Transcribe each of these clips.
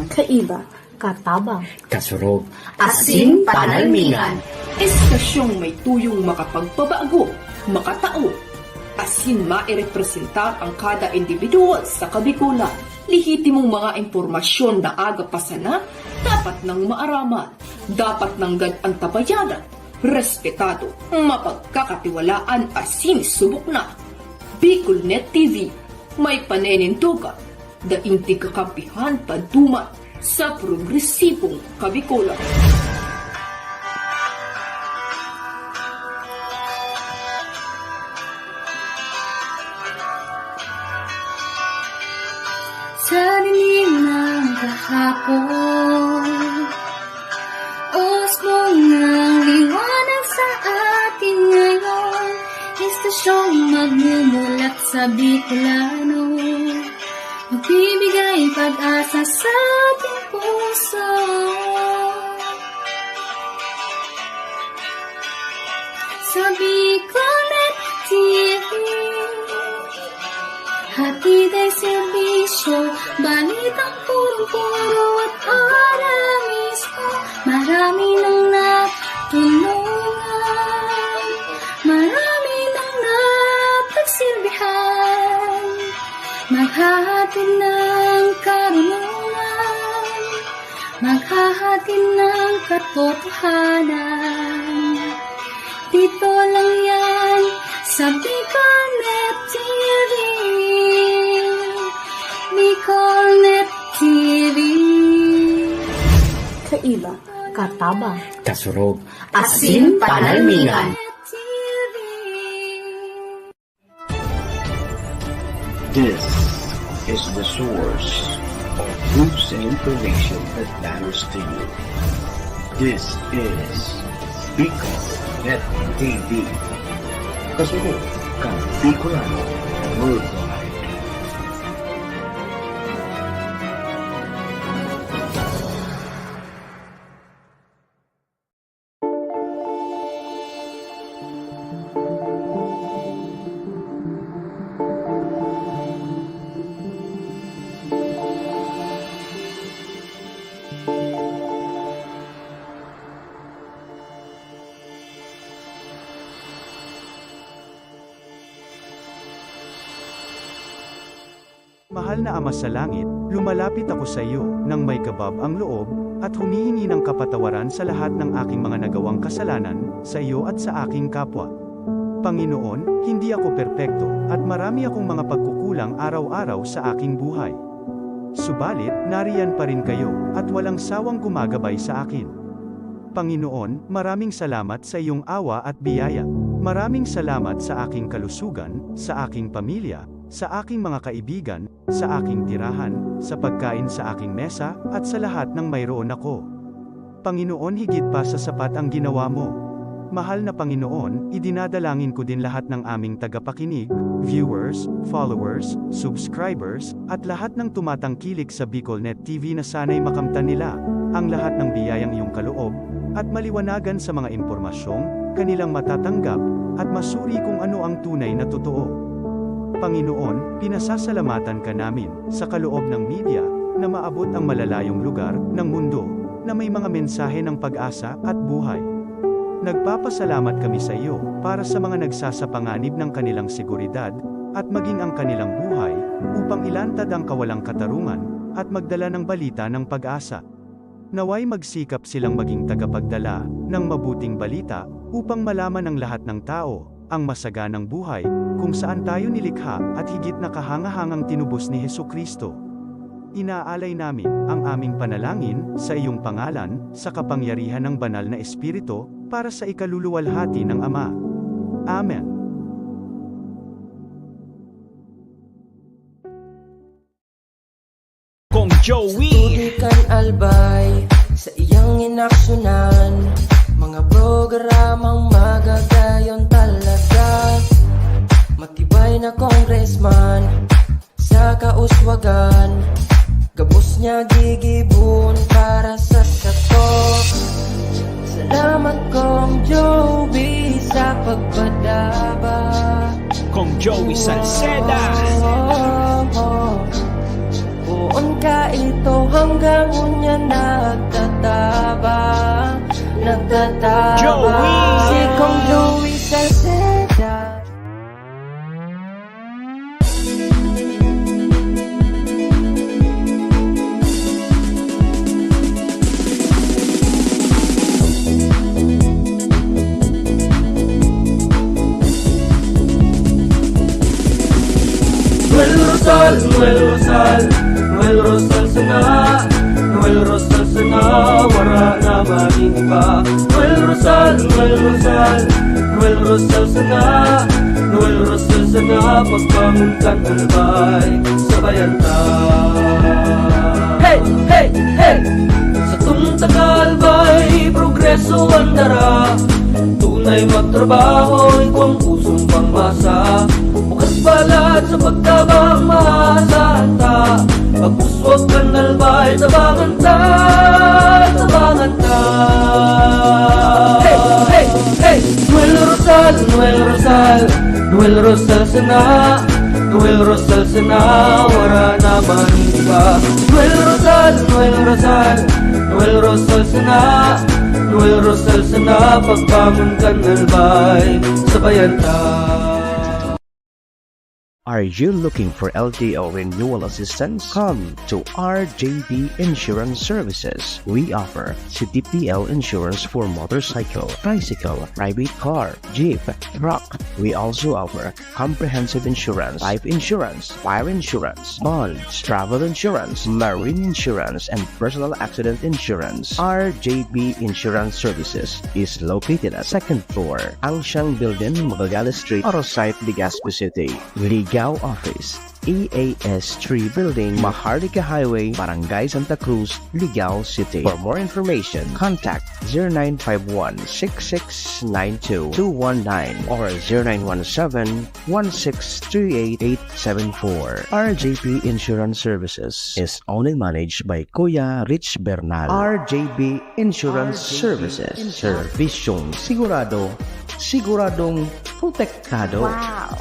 Kaiba, katabang, kasurog, asin panalmingan. Estasyong may tuyong makapagpabago, makatao. Asin mairepresentar ang kada individual sa kabikulan. Lihitimong mga impormasyon na aga pasana, dapat nang maaraman, dapat nang ang tabayanan, respetado, mapagkakatiwalaan asin subok na. BicolNet TV, may panenintugan, daing kakampihan paduman sa progresibong kabikulan. Sa dilim ng kahapon, usbong ng liwanag sa atin ngayon. Estasyong magmumulat sa Bicolano, magbibigay pag-asa sa ating puso. Sa BicolNet TV, hatid ay serbisyo, balitang puro-puro at para mismo. Marami nang natulungan, marami nang napagsilbihan, maghahatid ng karunungan, maghahatid ng katotohanan. Dito lang yan sa BicolNet TV. BicolNet TV. Kaiba, katabang, kasurog, asin panalmingan. This is the source of news and information that matters to you. This is BicolNet TV. Kasunod kang Bicolano Worldwide. Mahal na Ama sa Langit, lumalapit ako sa iyo nang may kabab ang loob, at humihingi ng kapatawaran sa lahat ng aking mga nagawang kasalanan, sa iyo at sa aking kapwa. Panginoon, hindi ako perpekto, at marami akong mga pagkukulang araw-araw sa aking buhay. Subalit, nariyan pa rin kayo, at walang sawang gumagabay sa akin. Panginoon, maraming salamat sa iyong awa at biyaya. Maraming salamat sa aking kalusugan, sa aking pamilya, sa aking mga kaibigan, sa aking tirahan, sa pagkain sa aking mesa, at sa lahat ng mayroon ako. Panginoon, higit pa sa sapat ang ginawa mo. Mahal na Panginoon, idinadalangin ko din lahat ng aming tagapakinig, viewers, followers, subscribers, at lahat ng tumatangkilik sa BicolNet TV na sana'y makamtan nila ang lahat ng biyayang iyong kaloob, at maliwanagan sa mga impormasyong kanilang matatanggap, at masuri kung ano ang tunay na totoo. Panginoon, pinasasalamatan ka namin sa kaloob ng media na maabot ang malalayong lugar ng mundo na may mga mensahe ng pag-asa at buhay. Nagpapasalamat kami sa iyo para sa mga nagsasapanganib ng kanilang seguridad at maging ang kanilang buhay upang ilantad ang kawalang katarungan at magdala ng balita ng pag-asa. Naway magsikap silang maging tagapagdala ng mabuting balita upang malaman ng lahat ng tao ang masaganang buhay kung saan tayo nilikha at higit na kahangahangang tinubos ni Hesukristo. Inaalay namin ang aming panalangin sa iyong pangalan sa kapangyarihan ng banal na Espiritu para sa ikaluluwalhati ng Ama. Amen. Kong Joey, tutukan albay sa iyang inaksyonan, mga programang magagayon talaga. Matibay na congressman sa kauswagan, gabos niya gigibon para sa satok. Salamat Kong Joey sa pagpadaba. Kong Joey Salceda. Buon ka ito hanggang unya nagtataba Joey! Si Kong Joey Salceda. Noel Rosal, Noel Rosal, Noel Rosal sana, Noel Rosal sana, wala na maniba. Noel Rosal, Noel Rosal, Noel Rosal sana, Noel Rosal sana, pagbangon ka albay, sabayan ta. Hey, hey, hey! Sa tuntagalbay, progreso ang dara, tunay magtrabaho, ikaw ang pusong pangmasa. Bukas balat sa pagtabang maasahan ta, pagpuswag ka nalbay, tabangan ta, tabangan ta. Hey, hey, hey! Noel Rosal, Noel Rosal, Noel Rosal sana, Noel Rosal sana, wala na maniba. Noel Rosal, Noel Rosal, Noel Rosal sana, Noel Rosal sana, pagbangon ka nalbay, sabayan ta. Are you looking for LTO renewal assistance? Come to RJB Insurance Services. We offer CTPL insurance for motorcycle, bicycle, private car, jeep, truck. We also offer comprehensive insurance, life insurance, fire insurance, bonds, travel insurance, marine insurance, and personal accident insurance. RJB Insurance Services is located at 2nd floor, Angshang Building, Magallanes Street, Orosite, Legazpi City. Ligao Office, EAS 3 Building, Maharlika Highway, Barangay Santa Cruz, Ligao City. For more information, contact 0951-6692-219 or 0917-1638874. RJP Insurance Services is owned and managed by Kuya Rich Bernal. RJB Insurance Services. Servisyong sigurado, siguradong protektado. Wow!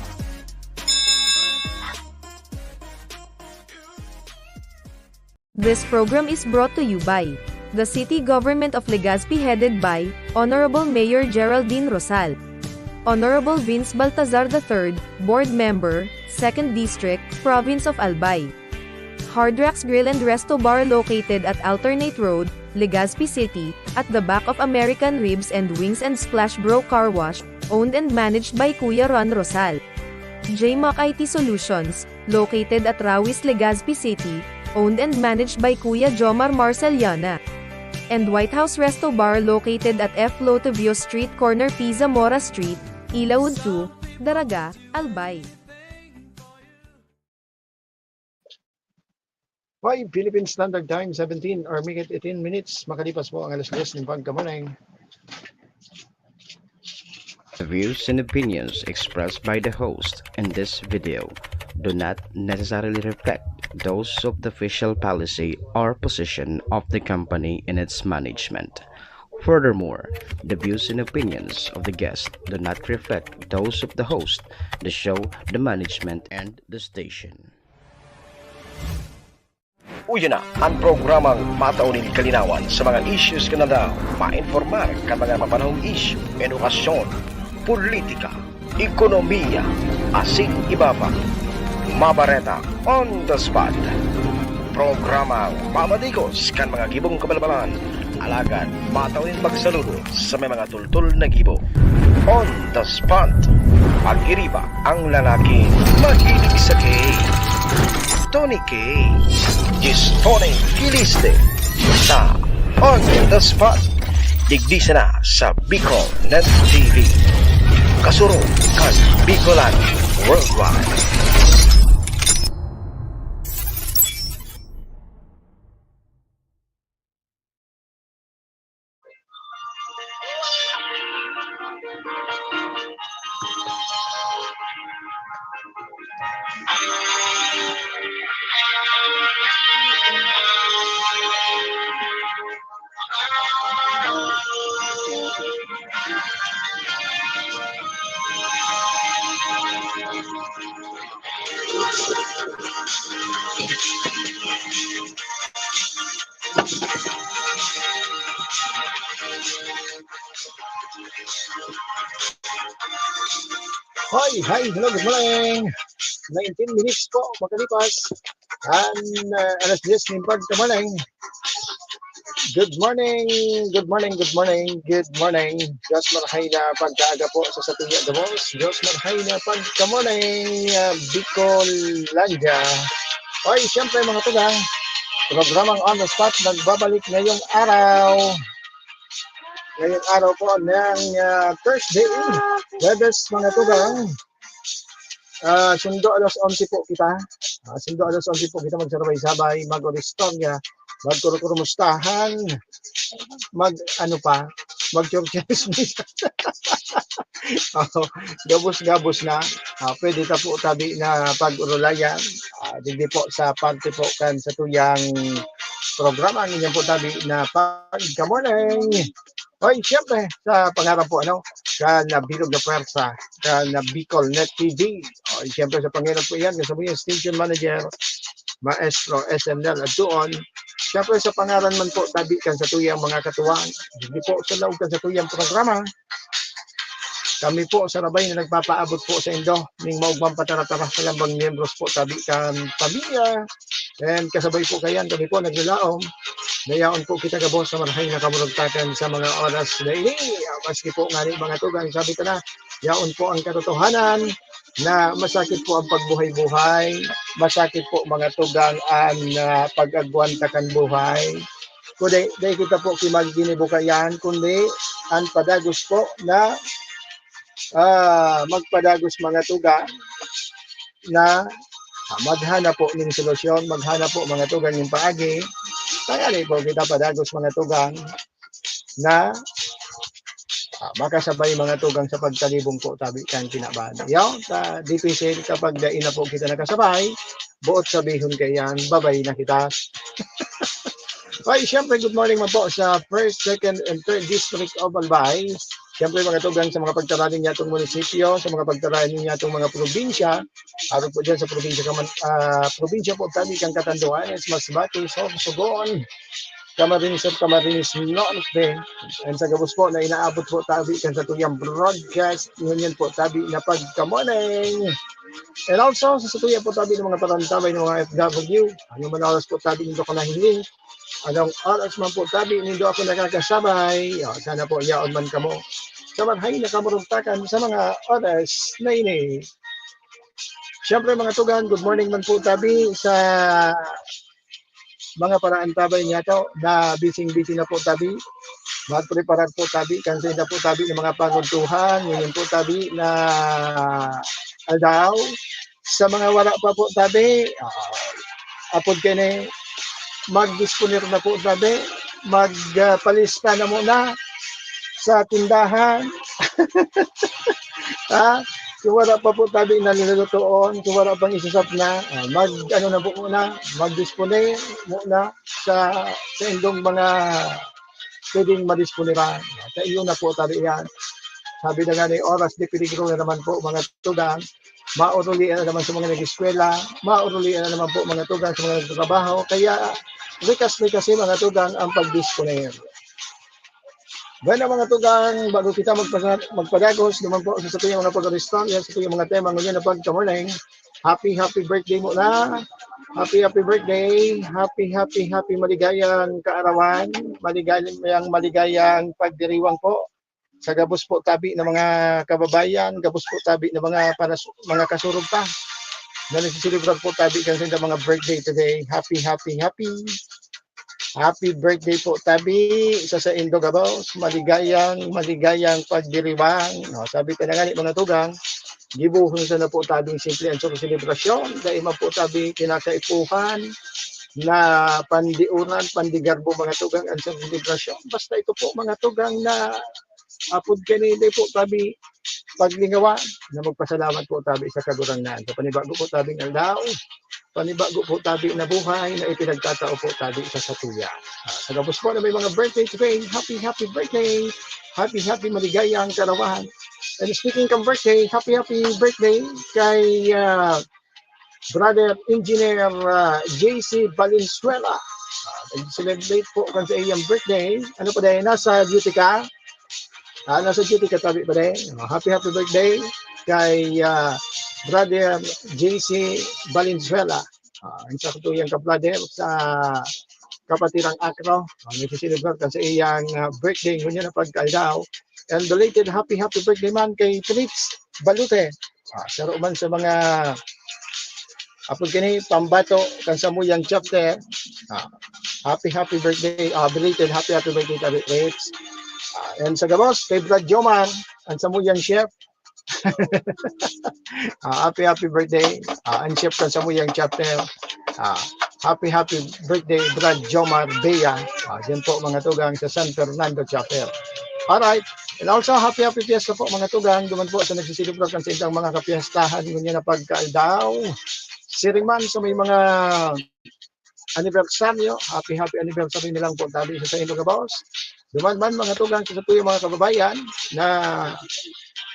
This program is brought to you by the City Government of Legazpi headed by Honorable Mayor Geraldine Rosal, Honorable Vince Baltazar III, Board Member, 2nd District, Province of Albay. Hard Rocks Grill and Resto Bar located at Alternate Road, Legazpi City, at the back of American Ribs and Wings and Splash Bro Car Wash, owned and managed by Kuya Ron Rosal. JMAC IT Solutions, located at Rawis, Legazpi City, owned and managed by Kuya Jomar Marceliana. And White House Resto Bar located at F. Lotavio Street corner Pisa Mora Street, Ilaud 2, Daraga, Albay. 5 Philippine Standard Time, 17 or make it 18 minutes. Makalipas po ang alas 10 ng pagkamanay. The views and opinions expressed by the host in this video do not necessarily reflect those of the official policy or position of the company and its management. Furthermore, the views and opinions of the guest do not reflect those of the host, the show, the management, and the station. Uyo na ang programang mataunin kalinawan sa mga issues ka na daw ma-informar ka mga mapanahong issue, edukasyon, politika, ekonomiya, asin iba pa. Mabareta on the spot. Programang mamadigos kan mga gibong kabalbalan, alagad mataunin magsaludo sa may mga tultul na gibo. On the spot. Pag-iriba ang lalaking mahilig sa gay. Tony K. Gistone Kiliste sa On the Spot. Digdisa na sa Bicol Net TV. Kasuro kan Bicolan Worldwide. Hi, hello, good morning. 19 minutes po, makalipas. Alas 10 ng pagkamalang. Good morning, good morning, good morning, good morning. Diyos marhay na pagkaaga po sa Satuya Damos. Diyos marhay na pagkamalang Bicolandia. Hoy, siyempre mga tugang, programang on the spot nagbabalik ngayong araw. Ngayong araw po ng Thursday, Webes mga tugang. Sundo alas 11 po kita. Sundo alas 11 po kita magsabay-sabay, mag-oristorya, magkurukumustahan, mag-churchismis. Gabos-gabos na. Pwede ta po tabi na pag-urulayan. Hindi po sa parte po kan sa tuyang programa. Ganyan po tabi na pagka-morning. Hoy, siyempre, sa pangarap po, ka na Bilog na Pwersa, ka na Bicol Net TV. Hoy, siyempre, sa pangarap po yan, kasama yung station manager, Maestro SML at doon. Siyempre, sa pangaran man po, tabi kan sa tuyang mga katuwang. Hindi po sa loob kan sa tuyang programa. Kami po sa Rabay na nagpapaabot po sa Indo, ning maugmang patara-tara sa lambang miyembros po, tabi kan pamilya. And kasabay po kayan, kami po naglalaom. Nayaon po kita kabos sa marhay na kamuragtakan sa mga oras na ini. Maski po nga rin mga tugang, sabi ko na, yaon po ang katotohanan na masakit po ang pagbuhay-buhay, masakit po mga tugang ang pag-agwantakan buhay. Kundi, dahil kita po kimaginibukayan, kundi ang padagos po na magpadagos mga tugang na maghanap po ng solusyon, maghanap po mga tugang yung paagi. Kaya rin po kita padagos mga tugang na makasabay mga tugang sa pagtalibong po tabi kan kinabahan. Yaw, dipisil kapag dain na po kita nakasabay, buot sabihon kayan, babay na kita. Okay, siyempre good morning po sa 1st, 2nd, and 3rd District of Albay. Siyempre mga tugang sa mga pagtaranin niya itong munisipyo, sa mga pagtaranin niya itong mga probinsya, araw po dyan sa probinsya po tabi kang Catanduanes, Masbate, Sorsogon, Camarines at Camarines Norte, and sa gabos po na inaabot po tabi kan sa tuyang broadcast, ngunyan po tabi na pagkamoneng. And also sa tuya po tabi ng mga parantabay ng mga FW, ano man oras po tabi nito ko nahiling, anong oras man po tabi nito ako nakakasabay, sana po yaon man kamo. Sa marhay na kamurugtakan sa mga oras na ini. Siyempre mga tugan, good morning man po tabi sa mga paraan tabay niya to na busy na po tabi. Magpreparar po tabi, kansin na po tabi ng mga panguntuhan, ngayon po tabi na aldaw. Sa mga wala pa po tabi, apod kene, mag-disponer na po tabi, magpalista na muna sa tindahan. Kung wala pa po tabi na nilulutoon, kung wala pang isusap na, mag-dispone muna sa indong mga pwedeng madisponera. Sa iyo na po tabi yan. Sabi na nga ni oras di peligro na naman po mga tugang, maurulian na naman sa mga nag-eskwela, maurulian na naman po mga tugang sa mga nagtatrabaho, kaya kasi mga tugang ang pag-disponer. Bueno mga tugang, bago kita magpadagos, naman po sa tuyong mga pag-restore, sa tuyong mga tema ngayon na pagka-morning, happy birthday mo na, happy birthday, happy maligayang kaarawan, maligayang pagdiriwang po, sa gabos po tabi ng mga kababayan, gabos po tabi ng mga kasurog pa, na nagsisilibrat po tabi kasi ng mga birthday today, happy birthday po tabi sa Indo Gabos, maligayang pagdiriwang. Sabi ka na nga mga tugang, gibuhon sa na po tabing simple ang selebrasyon, dahil man po tabi kinakaipuhan na pandiuran, pandigarbo mga tugang ang selebrasyon. Basta ito po mga tugang na apod kanina po tabi paglingawan na magpasalamat po tabi sa kagurangnan. Sa panibago po tabing aldaw, panibago po tabi na buhay na ipinagtatao po tabi sa satuya. Sa gabos po na may mga birthday today, happy birthday! Happy maligayang karawahan. And speaking of birthday, happy birthday kay Brother Engineer JC Valenzuela. Celebrate po kan sa iyang birthday. Ano pa dahil? Nasa duty ka? Nasa duty ka tabi pa dahil? Happy birthday kay Brother JC Valenzuela. Ang sakutuyang ka-brother sa kapatirang Acro. Nagsisilibrar kan sa iyang birthday. Ngunya na pagkaldaw. And belated happy birthday man kay Fritz Balute. Saro man sa mga apod kini pambato kan sa muyang chapter. Happy birthday. Belated happy birthday kay Fritz. And sa gabos kay Brad Joman ang sa muyang chef. Happy birthday. Ang chef kan sa muyang chapter. Happy birthday Brad Jomar Bea. Diyan po mga tugang sa San Fernando chapter. Alright. And also, happy fiesta po mga tugang. Duman po sa nagsisilibrar kan sa isang mga kapiestahan. Ngunya na pagkaldaw. Siringman sa may mga anibersaryo. Happy anniversary nilang po tabi sa inyo kabos. Duman man mga tugang sa tuyo mga kababayan na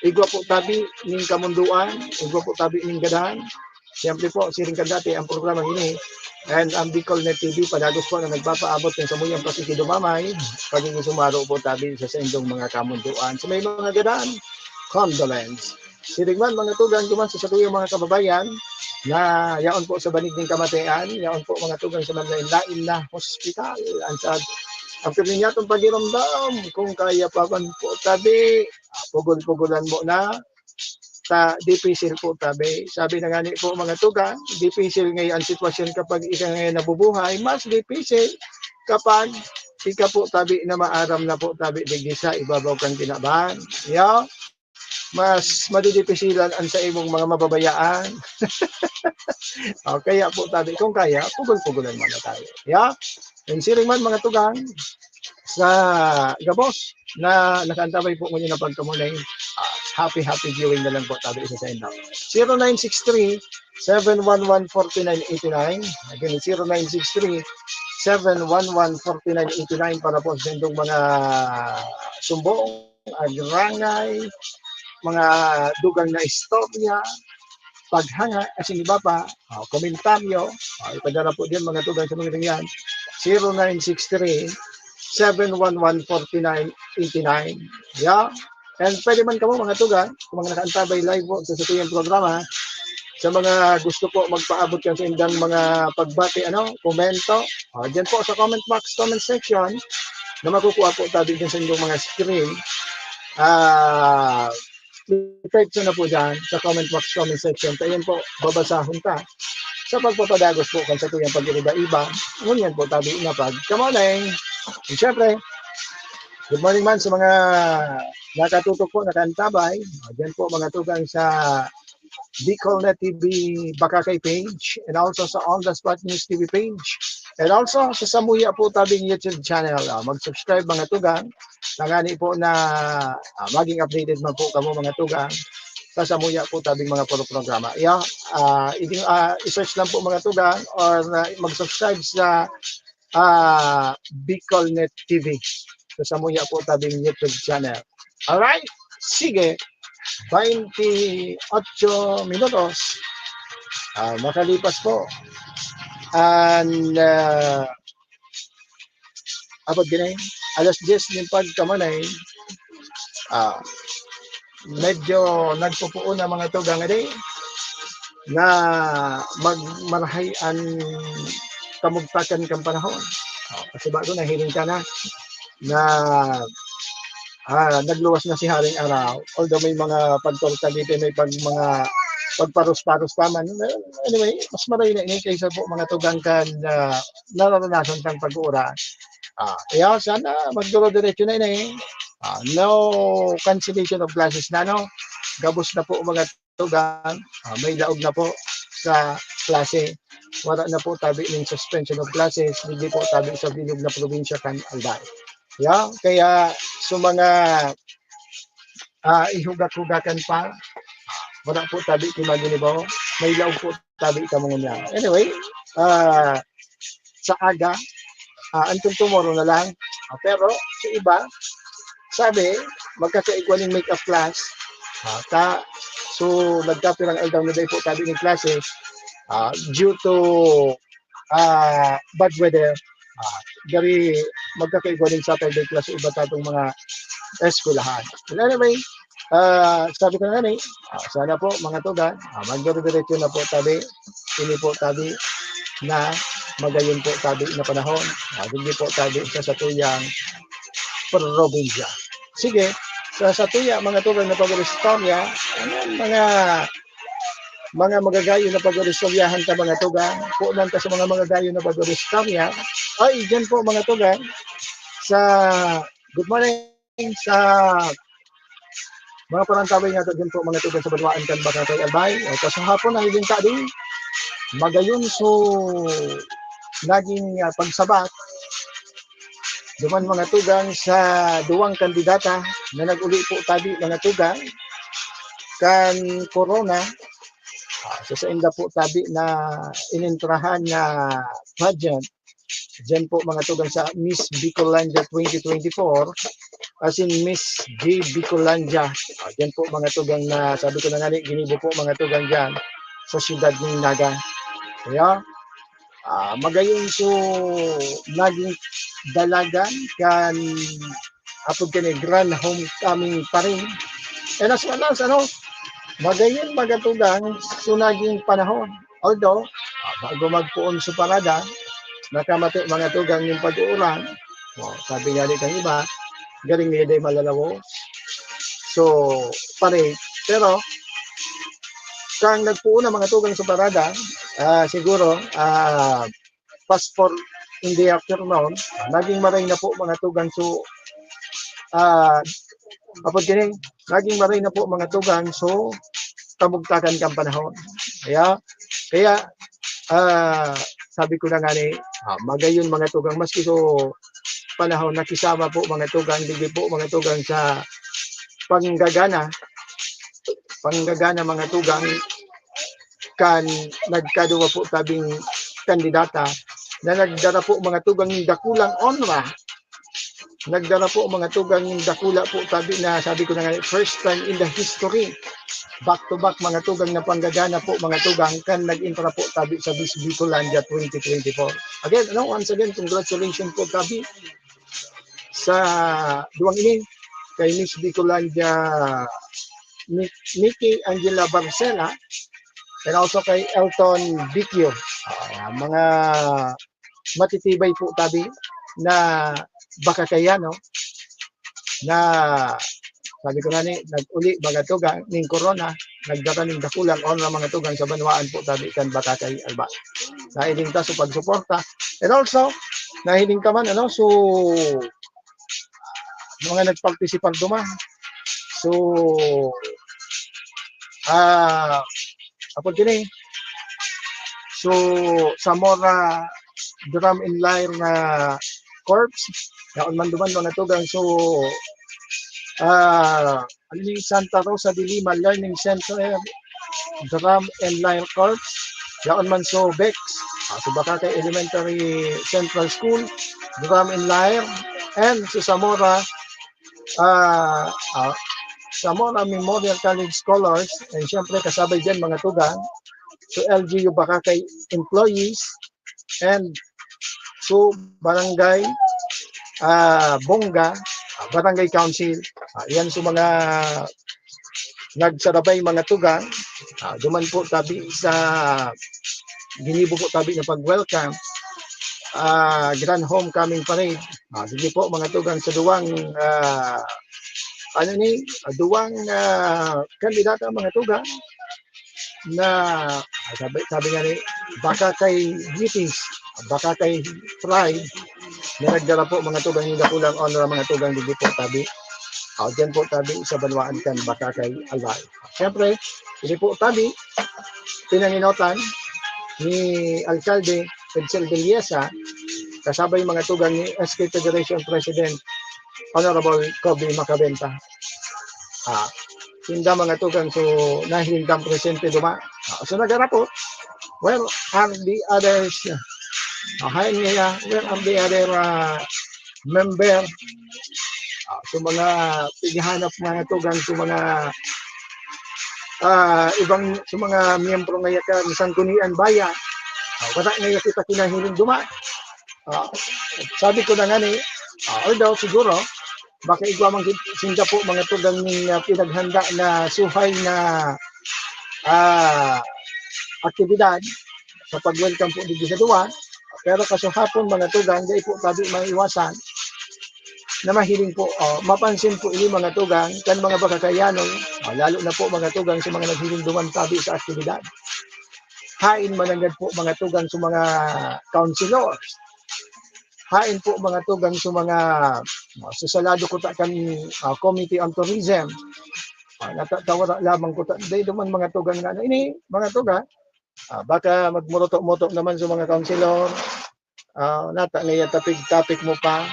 igwa po tabi ning kamunduan. Igwa po tabi ning gadahan. Siyempre po, siring dati ang programa ini. And ang Bicol Net TV, padagos po na nagpapaabot ng samuyang pasikidumamay, pagiging sumaro po tabi sa indong mga kamunduan. So may mga gadaan, condolence. Sirigman, mga tugang duman sa satuyong mga kababayan, na yaon po sa banig ng kamatayan, yaon po mga tugang sa manlain na hospital. Ang pinyatong pagiramdam, kung kaya pa man po tabi, pugol-pugulan mo na, difficile po tabi. Sabi na nga po mga tugang, difficile ngayon ang sitwasyon kapag ika ngayon nabubuhay, mas difficile kapag ika po tabi na maaram na po tabi digdi sa ibabaw kang kinabahan. Mas madidipisilan ang sa imong mga mababayaan. Kaya po tabi, kung kaya, pugol-pugulan muna tayo. And siring man mga tugang, sa gabos na nakaantabay po ngunit na pagkamunay, happy viewing na lang po tabi isa sa inyo. 0963-711-4989. Again, 0963-711-4989 para po sa inyong mga sumbong, agrangay, mga dugang na istorya, paghanga, asin iba pa, komentaryo, ipadala po din mga tugang sa mga yan. 0963-711-4989. And pwede man kamo mga tugang, kung mga nakaantabay live po sa tuyong programa, sa mga gusto po magpaabot kan sa indang mga pagbati, komento, dyan po sa comment box, comment section, na makukuha po tabi dyan sa inyong mga screen. I-type na po dyan sa comment box, comment section. Tayo po, babasahon ta sa pagpapadagos po kan sa tuyong pag-iba-iba. Ngunyan po tabi na pag-kamonay. And syempre, good morning man sa mga nakatutok po, nakaantabay. Diyan po mga tugang sa Bicol Net TV Bakakay page and also sa On The Spot News TV page and also sa Samuya po tabing YouTube channel. Mag-subscribe mga tugang. Nangani po na maging updated man po kamo mga tugang sa Samuya po tabing mga programa. I-search lang po mga tugang or mag-subscribe sa Bicol Net TV sa Samuya po tabing YouTube channel. Alright, sige, 28 minutos makalipas po and abot ganay alas 10 ng pagkamanay medyo nagpupuon na mga tugang na magmarahayan kamugtakan kang panahon kasi bago nahiling ka na nagluwas na si Haring Araw. Although may mga pagtorta dito, may mga pagparos-paros pa man. Anyway, mas maray na ini kaysa po mga tugang kan nararanasan kang pag-uura. Kaya sana magduro-diretso na ini. No cancellation of classes na, Gabos na po mga tugang. May laog na po sa klase. Wala na po tabi ng suspension of classes. Hindi po tabi sa bilog na probinsya kan Alday. Kaya sa mga ihugak-hugakan pa, wala po tabi kimaginibaw, may laog po tabi kamungon yan. Anyway, sa aga, until tomorrow na lang. Pero sa iba, sabi, magkakaigwaling make-up class. So, nagkapirang aldaw na day po tabi ng klase due to bad weather. Dari magkakaigwaling Saturday class iba tatong mga eskwelahan. But anyway, sabi ko na sana po mga tugan, magdire-diretso na po tabi, ini po tabi na magayon po tabi na panahon. Hindi po tabi sa satuyang probinsya. Sige, sa satuya, mga tugan na pag-restorya, mga magagayo na pag-restoryahan ka mga tugan, punan ka sa mga magagayo na pag-restorya, ay, dyan po mga tugan, sa good morning, sa mga parantaway nga dyan po mga tugan sa Banwaan kan Bakatay Albay, o kasi hapon na hiling ka din, magayon so naging pagsabat, duman mga tugang sa duwang kandidata na nag-uli po tabi mga tugang kan corona sa inda po tabi na inintrahan na pageant dyan po mga tugang sa Miss Bicolandia 2024 as in Miss J. Bicolandia. Dyan po mga tugang na sabi ko na nga ginibo po mga tugang dyan sa siyudad ng Naga. Kaya magayon so naging dalagan kan apod kani grand homecoming pa rin. And as well as magayon magatugang so naging panahon. Although bago magpuon sa parada nakamati mga tugang yung pag-uulan. Sabi nga kang iba galing niya day malalawo. So pare pero kang nagpuuna mga tugang sa parada siguro past for in the afternoon naging maray na po mga tugang so apod kini naging maray na po mga tugang so tabugtakan kang panahon kaya sabi ko na nga magayon mga tugang maski so panahon nakisama po mga tugang hindi po mga tugang sa panggagana mga tugang kan nagkaduwa po tabing kandidata na nagdara po mga tugang ng dakulang onra. Nagdara po mga tugang ng dakula po tabi na sabi ko na nga first time in the history back to back mga tugang na panggagana po mga tugang kan nag-intra po tabi sa Miss Bicolandia 2024. Again, once again congratulations po tabi sa duwang ini kay Miss Bicolandia Nikki Angela Barcela and also kay Elton Bicchio. Mga matitibay po tabi na baka kaya na sabi ko na nag-uli mga tugang ning corona nagdara ning dakulang on mga tugang sa Banwaan po tabi kan Bakatay Alba. Nahiling ta sa pagsuporta and also nahiling ka man so mga nagpartisipar duman. So apod kini so Zamora Drum and Lyre na corps yaon man duman mga tugang so Santa Rosa de Lima Learning Center Drum and Lyre Corps yaon man so Bex so Bakatay Elementary Central School Drum and Lyre and sa Zamora Zamora Memorial College Scholars and syempre kasabay dyan mga tugang so LGU Bakatay employees and so Barangay Bongga Barangay Council yan so mga nagsarabay mga tugang duman po tabi sa ginibo po tabi na pag-welcome Grand Homecoming Parade. Sige po mga tugang sa duwang duwang kandidata mga tugang na sabi nga Bakatay Meetings, Bakatay Pride na nagdara po mga tugang yung dakulang honor mga tugang hindi po tabi. Diyan po tabi sa Banwaan kan Bakatay Albay. Siyempre, hindi po tabi pinanginotan ni Alcalde Edsel Villesa kasabay mga tugang ni SK Federation President Honorable Kobe Macabenta. Tinda mga tugang so nahiling kang presente duma. So nagara po. Where are the others? Hain nga, where are the other member? So mga pighanap mga tugang so mga ibang so mga miyembro nga ka isang kunian bayan. Wala nga kita kinahiling duma. Sabi ko na nga ni, although siguro, baka igwa mang sinda po mga tugang ng pinaghanda na suhay na aktibidad sa pag-welcome po dito sa duwa. Pero kaso hapon mga tugang, di po tabi maiwasan na mahiling po, mapansin po ini mga tugang, kan mga bakakayanon, lalo na po mga tugang sa mga naghiling duman tabi sa aktibidad. Hain managad po mga tugang sa mga councilors. Hain po mga tugang sa mga susalado ko kan Committee on Tourism. Natatawara lamang ko dahil duman mga tugang na ini mga tugang baka magmurotok-motok naman sa mga councilor. Nata ngayon topic mo pa.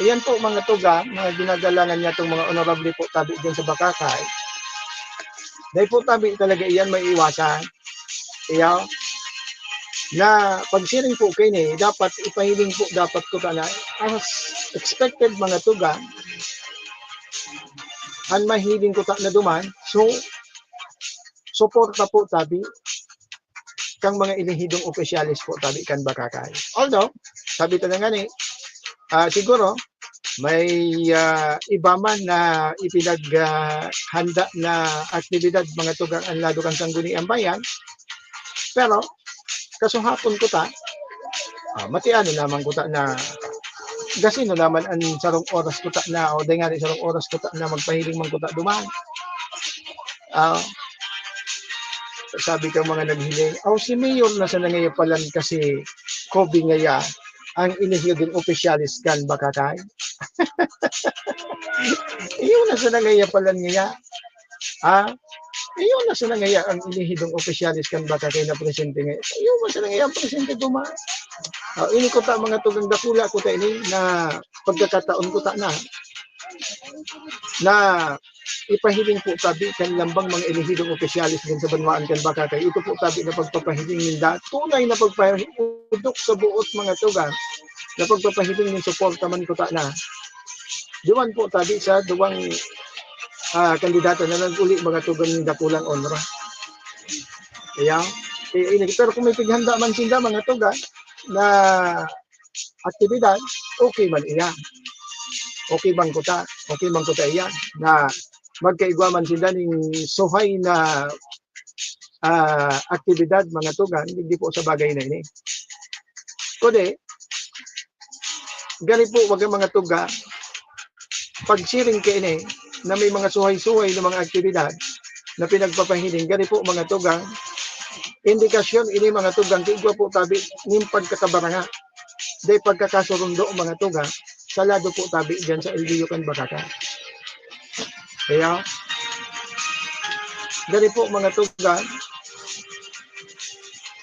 Iyan po mga tugang, mga ginagalangan niya itong mga honorable po tabi dyan sa Bakakay. Dahil po tabi talaga iyan may iwasan. Iyaw, na pagsiring po kayo ni, dapat ipahiling po dapat ko na as expected mga tugang, ang mahiling ko na duman, so suporta po tabi kang mga inihidong opisyalis po tabi kan Bakakay. Although, sabi ito na nga ni, siguro, may iba man na ipinaghanda na aktibidad mga tugang ang lado kang sangguniang bayan, pero kasuhapon ko ta, matiano naman ko ta na gasino naman ang sarong oras ko ta na o dahil nga sarong oras ko ta na magpahiling man ko ta duman. Sabi ka mga naghiling, si Mayor na sa nangayapalan kasi Kobe ngaya ang inihidong opisyalis kan Bakakay. Iyon na sa nangayapalan ngaya. Iyon na sa nangaya ang inihidong opisyalis kan Bakakay na presente ngayon. Iyon na sa nangaya ang presente duma. Ini ko ta mga tugang dakula ko ta ini na pagkakataon ko ta na ipahiling po tabi kan lambang mga inihidong opisyalis din sa banwaan kan Bakakay. Ito po tabi na pagpapahiling ninda. Tunay na pagpahiling udok sa buot mga tugang na pagpapahiling ng suporta man ko ta na. Diwan po tabi sa duwang kandidato na nag-uli mga tugang ng dakulang onra. Kaya, pero kung may pighanda man sinda mga tugang na aktibidad, okay man iyan. Okay bang kuta iyan na magkaigwaman sila ng suhay na aktibidad mga tugang, hindi po sa bagay na ini. Kundi, gani po wag mga tuga, pagsiring ka ini, na may mga suhay-suhay na mga aktibidad na pinagpapahiling, gani po mga tugang, indikasyon ini mga tugang, kaigwa po tabi, ng pagkakabaranga, dahil pagkakasurundo mga tugang, salado po tabi dyan sa LGU kan Bakakay. Kaya, gani po mga tugang,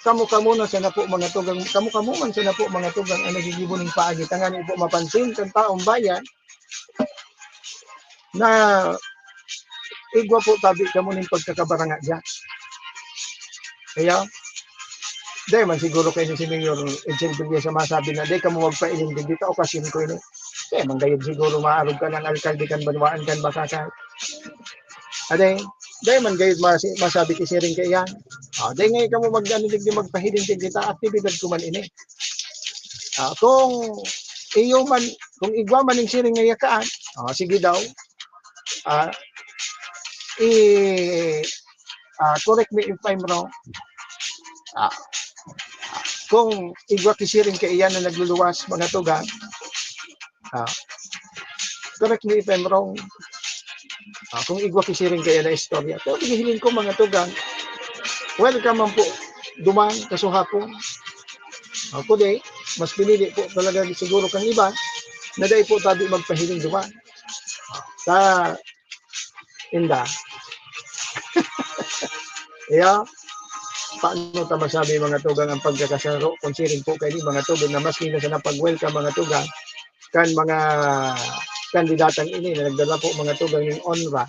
kamu-kamu man sana po mga tugang ang nagigibon ng paagi. Tangan po mapansin kan taong bayan na igwa po tabi kamo ng pagkakabaranga dyan. Kaya, dahil man siguro kayo si Mayor Edsel Villar sa masabi na dahil kamo magpailindig dito, okasin ko ini. Dahil man gayod siguro maarog ka ng alkalde kan banwaan kan Bakakay. Dahil man gayod masabi kisiring ka iyan. Dahil ngayon kamo mag-anilig di magpahilindig dito, aktibidad ko man ini. Kung igwa man ng siring ngayakaan, sige daw, correct me if I'm wrong. Kung igwa kisiring ka iyan na nagluluwas mga tugang, correct me if I'm wrong. Kung igwa kisiring ka iyan na istorya. Pero hihilin ko mga tugang, welcome man po duman kasuhapon. Kundi, mas pinili po talaga siguro kang iba na dahil po tabi magpahiling duman. Sa inda. Kaya, paano ta masabi mga tugang ang pagkakasaro? Considering po kayo mga tugang na mas nila sa napag-welcome mga tugang kan mga kandidatang ini na nagdala po mga tugang ng onra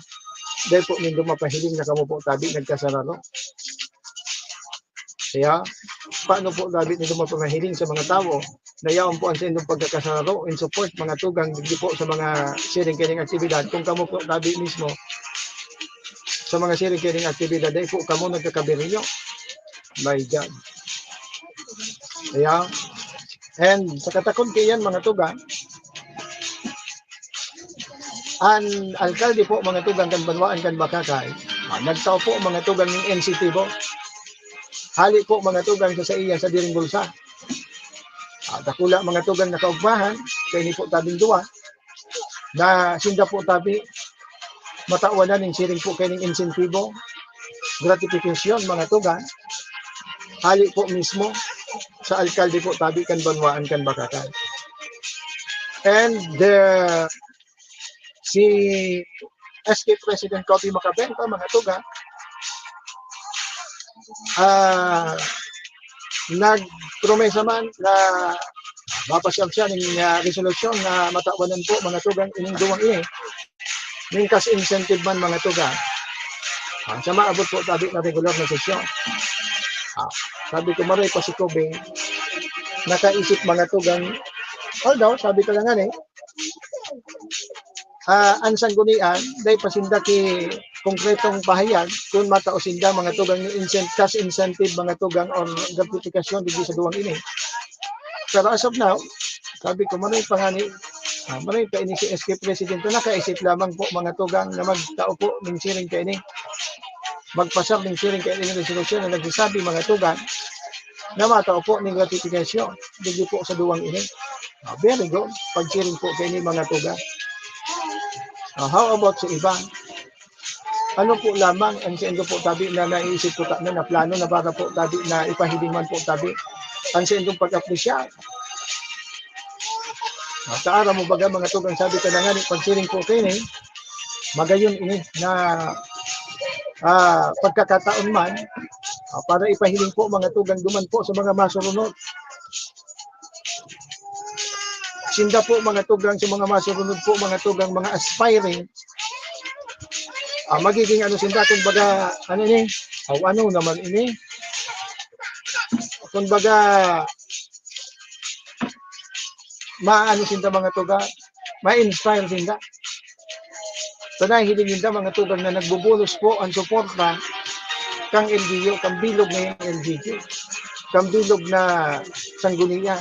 dahil po nindo mapahiling na kamo po tabi nagkasararo. Kaya, paano po tabi nindo mapahiling sa mga tao na yaon po ang sa inyong pagkakasararo in support mga tugang hindi po sa mga sharing kining aktibidad. Kung kamo po tabi mismo sa mga sharing kining aktibidad, dahil po kamo nagkakabirilyo. My God. Kaya, and sa katakon kayan mga tugang, ang alkalde po mga tugang kan Banwaan kan Bakakay, nagtao po mga tugang ng NCT po. Hali po mga tugang sa iya sa diring bulsa. Dakula mga tugang nakaugmahan, kaya ni po tabing duwa, na sinda po tabi, matawanan ng siring po kayo ng insentibo, gratification mga tugang, hali po mismo sa alkalde po tabi kan Banwaan kan Bakakay. And si SK President Coby Macabenta mga tugang, nagpromesa man na mapasyal siya ng resolusyon na matawanan po mga tugang ining duwang ini ng cash incentive man mga tugang sa maabot po tabi na regular na sesyon. Sabi ko maray pa si Kobe nakaisip mga tugang although sabi ko lang ansan gunian dahil pasinda ki konkretong pahayag kung matausinda mga tugang yung cash incentive mga tugang or gratification digdi sa duwang ini. Pero as of now, sabi ko maray pa ini si SK President na nakaisip lamang po mga tugang na magtao po ng siring ka ini. Magpasab ng siring ka ini ng resolusyon na nagsasabi mga tugang na matao po ng gratification digdi po sa duwang ini. Very good. Pag-siring po ka ini mga tugang. How about sa iba? Ano po lamang ang sendo po tabi na naisip po na plano na para po tabi na ipahilingan po tabi ang sendong pag-appreciate. Sa araw mo baga mga tugang sabi ka na nga pagsiring po kayo magayon ini na pagkakataon man para ipahiling po mga tugang duman po sa mga masurunod. Sinda po mga tugang sa mga masurunod po mga tugang mga aspiring magiging sinda kung baga ano naman ini kung baga maano sinda mga tugang ma-inspire sinda tanay hiling sinda mga tugang na nagbubulos po ang suporta kang LGU kang bilog na yung LGU kang bilog na sangguniya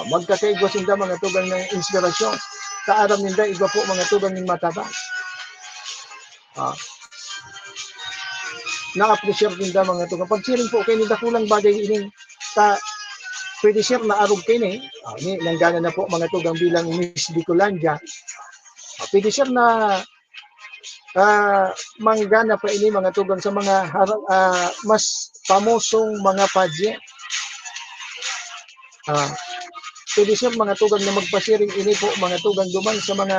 magkakaigo sinda mga tugang ng inspirasyon kaaram ninda iba po mga tugang ng mataba na-appreciate ninda mga tugang pagsiring po kayo ninda kulang bagay ini pwede share na arog kayo nanggana na po mga tugang bilang Miss Bicolandia pwede share na manggana pa ini mga tugang sa mga mas pamosong mga pageant pwede share mga tugang na magpasiring ini po mga tugang duman sa mga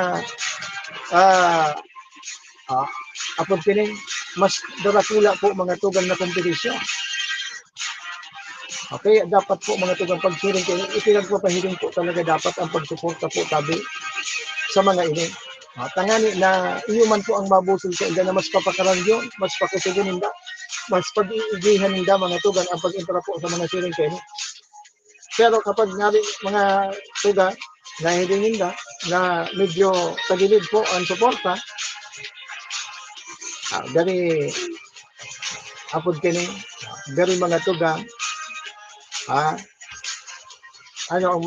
apod kining mas darakula po mga tugang na kompetisyon. Okay, dapat po mga tugang pagsiring kayo, ipinagpapahiling po talaga dapat ang pagsuporta po tabi sa mga ini. Tangani na iyo man po ang mabusol sa inda na mas papakarangyo, mas pakusugun ninda, mas pag-iigihan ninda mga tugang ang pag-intera po sa mga siring kayo. Pero kapag nga mga tugang na hindi ninda na medyo tagilid po ang suporta, dari apod kini dari mga tugang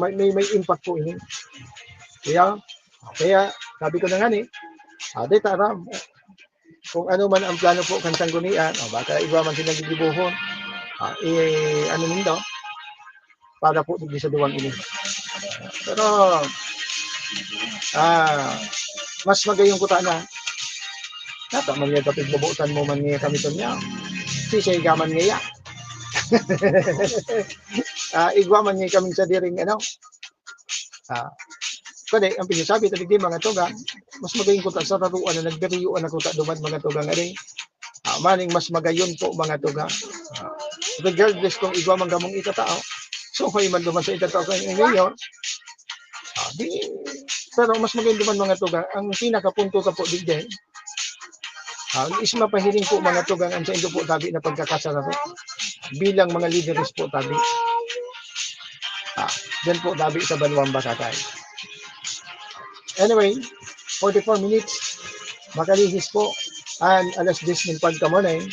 may impact po ini kaya sabi ko na nga di tara kung ano man ang plano po kan sanggunian baka iba man silang gigibuhon ano nindo para po di sa duwang ini pero mas magayong kuta na Nata man niya kapit babutan mo man niya kami niya. Sisay gaman niya. Igwa man niya kami sa diring Kaya ang pinasabi tabi di mga tugang, mas magayon ko ta sa taruan na nagberiyuan ako ta duman mga tugang maning mas magayon po mga tugang. Regardless kung igwa man gamong itatao, so kung man duman sa itatao kayo ngayon, pero mas magayon duman mga tugang, ang pinakapunto ta po din Is mapahiling po mga tugang ang sa indo po tabi na pagkakasararo bilang mga leaders po tabi. Diyan po tabi sa Banuang Bakakay. Anyway, 44 minutes makalihis po ang alas 10 ng pagkamunay.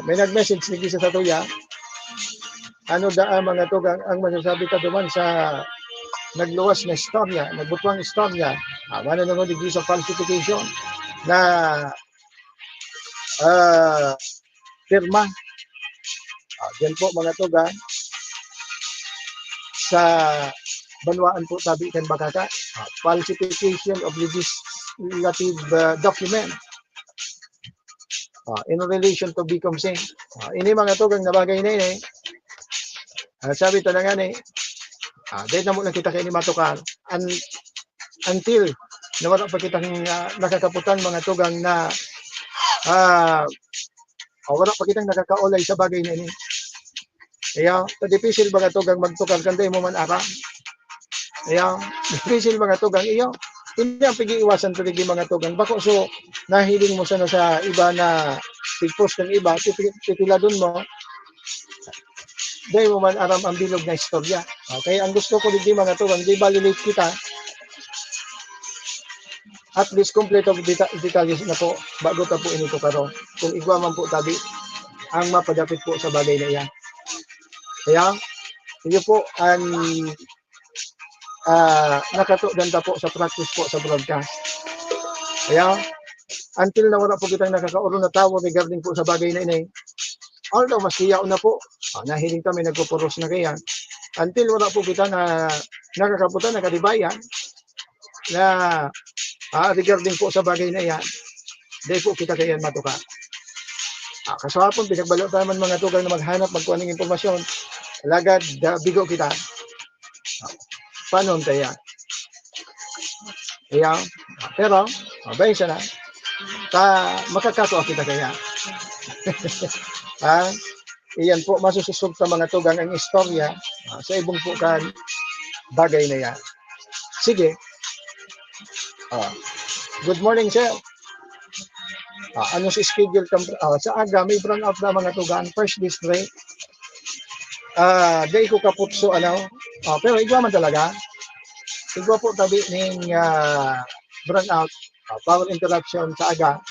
May nag-message ni Gisa Satuya. Ano da mga tugang ang masasabi ka duman sa nagluwas na istorya, nagbutwang istorya, mananood degree sa falsification na firma. Diyan po mga tugang sa Banwaan po tabi kan Bakaka, falsification of legislative document in relation to Bicom Singh. Ini mga tugang na bagay na ini. Sabi talaga ni, dahil na mo lang kita kayo ni Matukar, until na wala pa kitang nakakaputan mga tugang na wala pa kitang nakakaulay sa bagay na ini. Kaya, difficile mga tugang magtukar kanday mo man ara. Kaya, difficile mga tugang iyo. Hindi ang pag-iiwasan taligi mga tugang. Bako so, nahiling mo sana sa iba na pig-post ng iba, titiladon mo, dahil mo man aram ang bilog na istorya. Kaya ang gusto ko hindi mga tugang, di validate kita. At least complete of details na po, bago ta po inito karo. Kung igwa man po tabi, ang mapadapit po sa bagay na iyan. Kaya, iyo po ang nakatudan ta po sa practice po sa broadcast. Kaya, until na wala po kitang nakakauro na tao regarding po sa bagay na ini, although mas kiyaw na po, nahiling kami nagpupuros na kaya, until wala po kita na nakakaputan, nakadibayan, na regarding po sa bagay na yan, dahil po kita kayan matuka. Kaswapon, pinagbalo tayo man mga tugang na maghanap, magkuha ng impormasyon, lagad, bigo kita. Paano tayo? Kaya, pero, bayan siya na, makakato kita kaya. Iyan po, masususog sa mga tugang ang istorya sa ibong po kan bagay na yan. Sige. Good morning, sir. Ano si schedule sa aga, may brown out na mga tugang, first district. Day ko kaputso, pero igwa man talaga. Igwa po tabi ng brown out, power interruption sa aga.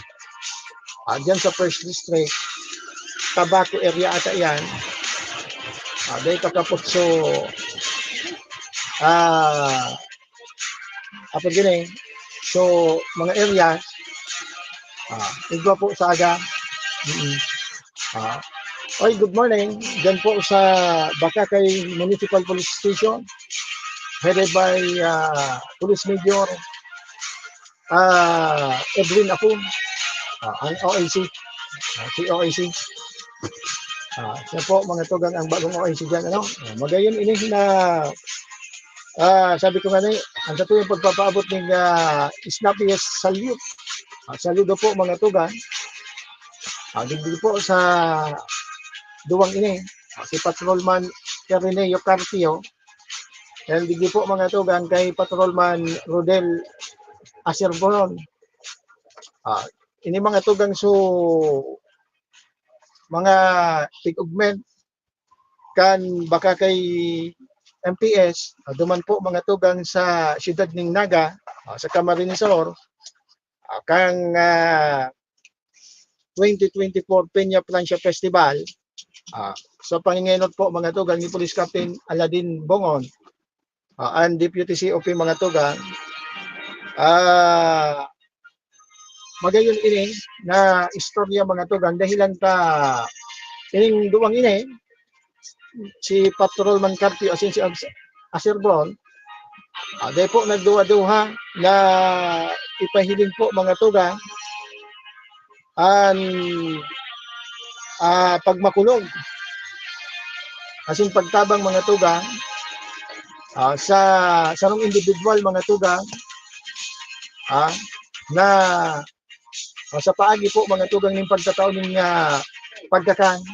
Diyan sa first district, Tabaco area ata yan. Day kakaputso, apa gini. So, mga areas, igwa po sa aga. Oy, good morning. Diyan po sa Bakakay Municipal Police Station, headed by Police Major Edwin Apun, ang OIC, si OIC. Siya po mga tugang ang bagong OIC dyan. Magayon ini na sabi ko nga na, ang sa tuyong pagpapaabot ng snappiest salute. Saludo po mga tugang. Digdig po sa duwang ini, si Patrolman Carineo Carpio. And digdig po mga tugang kay Patrolman Rodel Acerboron. Ini mga tugang mga tig-ugment kan baka kay MPS, duman po mga tugang sa siyudad ng Naga, sa Camarines Sur, kang 2024 Peña Francia Festival. So pangingenot po mga tugang ni Police Captain Aladin Bongon, and Deputy COP mga tugang, magayon ini na istorya mga tugang dahilan ta ining duwang ini si Patrolman Carpio asin si Acerboron, dahil po nagduwa-duha na ipahiling po mga tugang ang pagmakulong asin pagtabang mga tugang sa sarong individual mga tugang na sa paagi po mga tugang ng pagkataon ng pagkakan.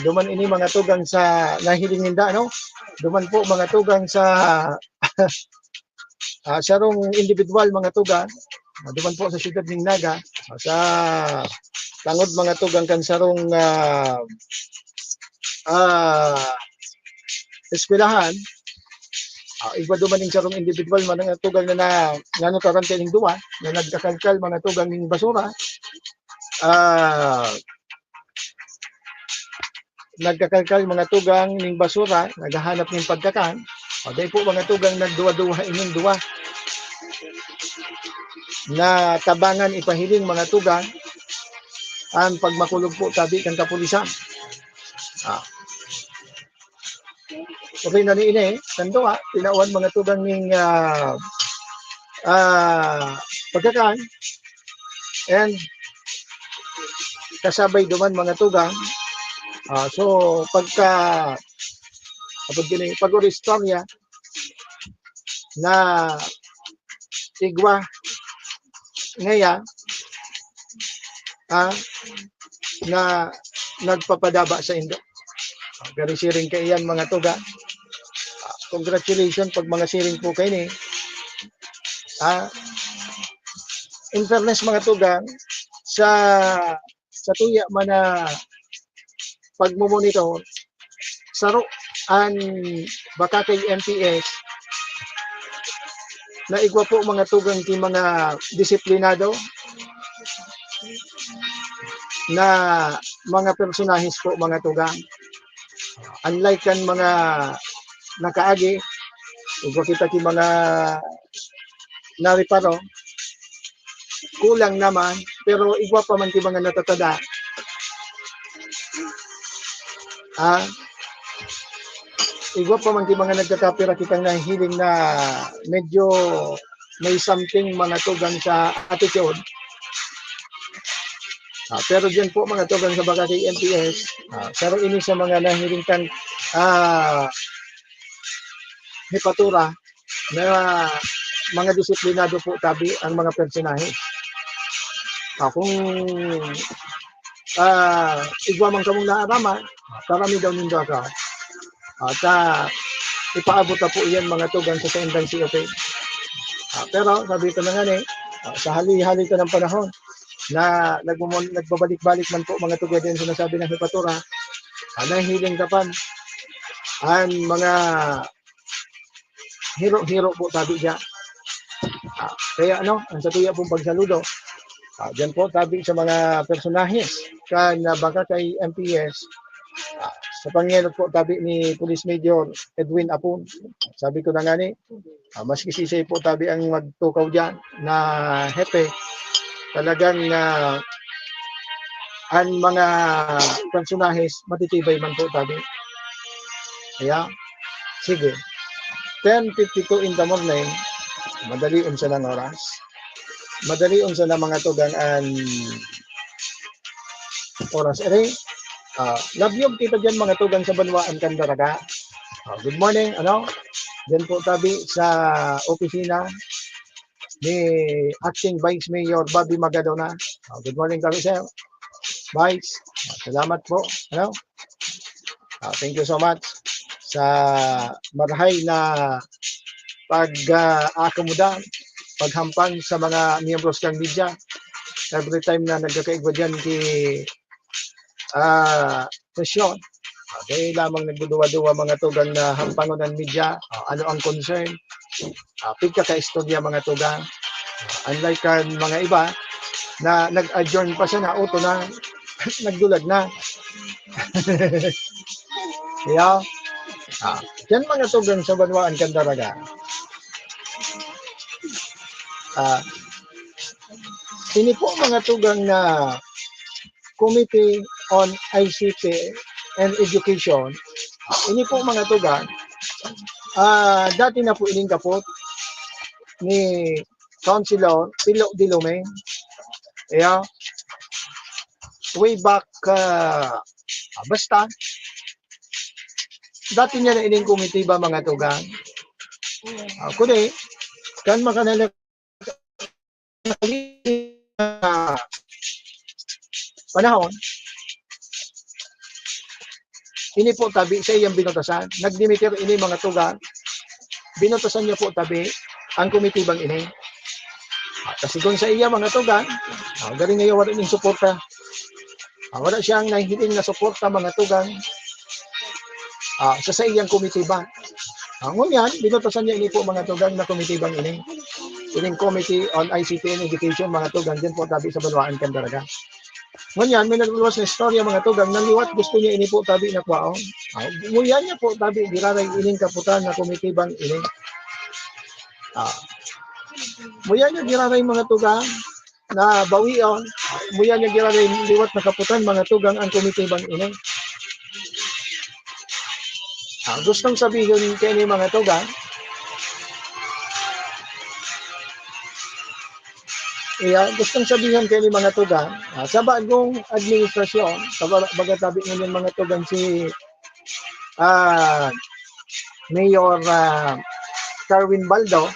Duman ini mga tugang sa nahiling ninda, duman po mga tugang sa sarong individual mga tugang duman po sa siyudad ng Naga, sa tangod mga tugang kansarong eskwelahan, iba duman ng sarong individual mga tugang na ngano tarante ning duwa na nagkakalkal mga tugang ning basura, nagkakalkal mga tugang ning basura, naghahanap ng pagkakan, dahil po mga tugang nagduwa-duwa inyong duwa na tabangan ipahiling mga tugang ang pagmakulog po tabi kang kapulisan. Okay na ni ini, kanduwa, tinawan mga tugang ning pagkakan and kasabay duman mga tugang. So pagka pag-oristorya na igwa ngaya na nagpapadaba sa Indo. Pero siring kaiyan mga tuga. Congratulations pag mga siring po kayo ni. In fairness mga tuga, sa tuya man na pagmumonitor, saro ang Bakakay MPS na igwa po mga tugang ti mga disiplinado na mga personahis po mga tugang. Unlike kan mga nakaagi, igwa kita ti mga nariparo, kulang naman, pero igwa pa man ti mga natatada. Igwa pa man ti mga nagkakapira kitang nahihiling na medyo may something mga tugang sa attitude. Pero dyan po mga tugang sa Bakakay MPS, saro ini sa mga nahihiling kang hipatura na mga disiplinado po tabi ang mga personahe. Kung igwa man kamong naarama, karami daw nindo ka. At ipaabot na po iyan mga tugang sa Indang COP. Pero sabi ko na nga sa hali-hali ka ng panahon na nagbabalik-balik man po mga tugang din sinasabi ng hipatura, nahihiling kapan ang mga hero-hero po tabi dyan. Kaya ang sa tuya pong pagsaludo, dyan po tabi sa mga personahes kan Bakakay MPS, sa pangyayari po tabi ni Police Major Edwin Apun. Sabi ko na nga maski sisay po tabi ang magtukaw dyan na hepe, talagang ang mga personahes matitibay man po tabi. Kaya, sige. 10:52 in the morning, madali unsa ng oras. Madali unsa na mga tugang ang oras. Labyog kita dyan mga tugang sa Banwaan Candaraga. Good morning, dyan po tabi sa opisina ni Acting Vice Mayor Bobby Magadona. Good morning kami sir. Vice, salamat po. Thank you so much sa marhay na pag-akomoda, paghampang sa mga miyembros ng media. Every time na nagkakaigwa dyan sesyon, kaya lamang nagduduwa-duwa mga tugang na hampangon ng media, ano ang concern, pigkaka-istorya mga tugang. Unlike mga iba na nag-adjourn pa siya na auto na nagdulag na. Kaya, yan mga tugang sa Banwaan Candaraga. Ini po mga tugang na Committee on ICT and Education. Ini po mga tugang, dati na po ining kapot ni Councilor Pilo Dilume. Way back, basta, dati niya na ining committee ba mga tugang. Kundi, kan makanala panahon, ini po tabi sa iyang binutasan. Nagdimitir ini mga tugang, binutasan niya po tabi ang komitibang ini. Kasi kung sa iya mga tugang, galing ngayon wala ning suporta. Wala siyang nahihiling na suporta mga tugang sa iyang komitiba. Ngunyan, binutosan niya ini po mga tugang na komitibang ini. Ining Committee on ICT and Education mga tugang din po tabi sa Baluaan Candaraga. Ngunyan, may nagluwas na istorya mga tugang na liwat gusto niya ini po tabi na kwaon. Ngunyan niya po tabi diraray ining kaputan na komitibang ini. Muya niya giraray mga tugang na bawion, muya niya giraray liwat na kaputan mga tugang ang komitibang ini. Gustong sabihin kay ni mga tugang, gustong sabihin kay ni mga tugang, sa bagong administrasyon, sa bagatabi ngayon mga tugang si Mayor Carwin Baldo,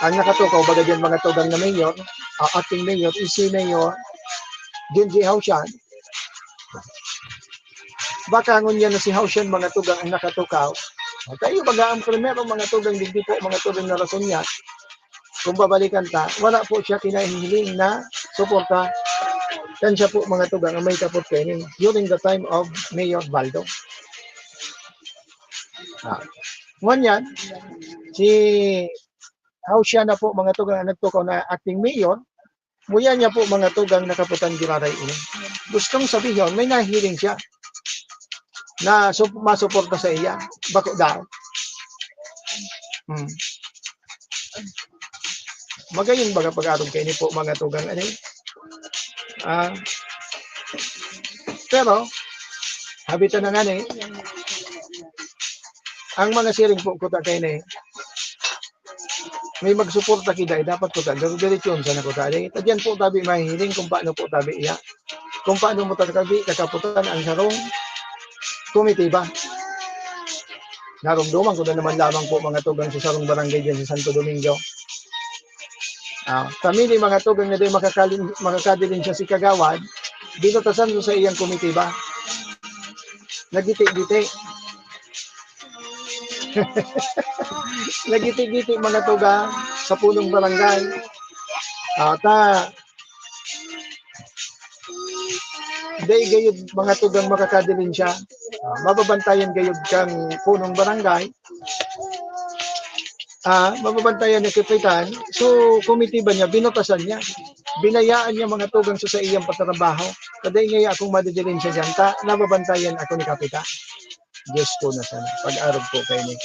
ang nakatukaw baga dyan mga tugang na mayor, acting mayor, si Mayor Genji Hausyan. Baka ngunyan na si Hausyan mga tugang ang nakatukaw. Kayo baga ang primero mga tugang, hindi po mga tugang na rason niya. Kung babalikan ta, wala po siya kinahihiling na suporta. Yan siya po mga tugang ang may kapot kainin during the time of Mayor Baldo. Ngunyan, si Hausyan na po mga tugang ang nagtukaw na acting mayor, muya niya po mga tugang nakaputan giraray ini. Gustong sabihin, may nahihiling siya na masuporta sa iya. Bako daw. Magayon baga pag-arong kayo ni po mga tugang ano. Pero, habitan na nga ni, ang mga siring po kuta kayo ni, may magsuporta kita, dapat ko tayo diretsyon sa nakuta. Tadyan po tabi mahihiling kung paano po tabi iya. Kung paano mo tabi kakaputan ang sarong komitiba. Narumduman ko na naman lamang po mga tugang sa sarong barangay dyan sa Santo Domingo. Kami ni mga tugang na din makakadilin siya si Kagawad, binutasan mo sa iyang komitiba. Nagiti-giti. Nagiti-giti mga tugang sa punong barangay. Day gayud mga tugang makakadilin siya. Mababantayan gayud kang punong barangay. Mababantayan ni Kapitan. So, komitiba niya, binutasan niya. Binayaan niya mga tugang sa iyang patrabaho. Kaday ngaya akong madidilin siya dyan, nababantayan ako ni Kapitan. Diyos ko na sana. Pag-arog po kayo ni.